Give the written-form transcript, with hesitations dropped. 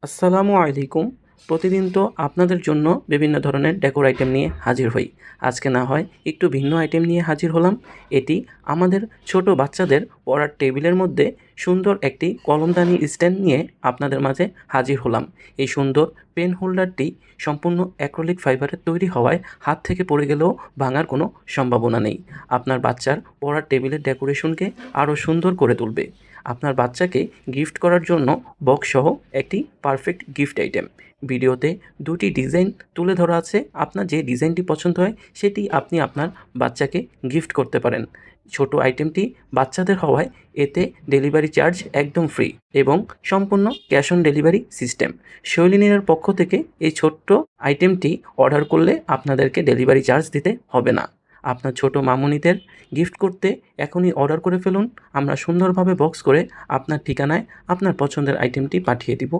আসসালামু আলাইকুম। প্রতিদিন তো আপনাদের জন্য বিভিন্ন ধরনের ডেকোর আইটেম নিয়ে হাজির হই। আজকে না হয় একটু ভিন্ন আইটেম নিয়ে হাজির হলাম। এটি আমাদের ছোট বাচ্চাদের পড়ার টেবিলের মধ্যে সুন্দর একটি কলমদানি স্ট্যান্ড নিয়ে আপনাদের মাঝে হাজির হলাম। এই সুন্দর পেন হোল্ডারটি সম্পূর্ণ অ্যাক্রিলিক ফাইবারের তৈরি হওয়ায় হাত থেকে পড়ে গেলেও ভাঙার কোনো সম্ভাবনা নেই। আপনার বাচ্চার পড়ার টেবিলের ডেকোরেশনকে আরও সুন্দর করে তুলবে। আপনার বাচ্চাকে গিফট করার জন্য বক্সসহ একটি পারফেক্ট গিফট আইটেম। ভিডিওতে দুটি ডিজাইন তুলে ধরা আছে। আপনার যে ডিজাইনটি পছন্দ হয় সেটি আপনি আপনার বাচ্চাকে গিফট করতে পারেন। ছোট আইটেমটি বাচ্চাদের হওয়ায় এতে ডেলিভারি চার্জ একদম ফ্রি এবং সম্পূর্ণ ক্যাশ অন ডেলিভারি সিস্টেম। শৈলিনীর পক্ষ থেকে এই ছোট্ট আইটেমটি অর্ডার করলে আপনাদেরকে ডেলিভারি চার্জ দিতে হবে না। আপনার ছোট মামুনিদের গিফট করতে এখনই অর্ডার করে ফেলুন। আমরা সুন্দরভাবে বক্স করে আপনার ঠিকানায় আপনার পছন্দের আইটেমটি পাঠিয়ে দিব।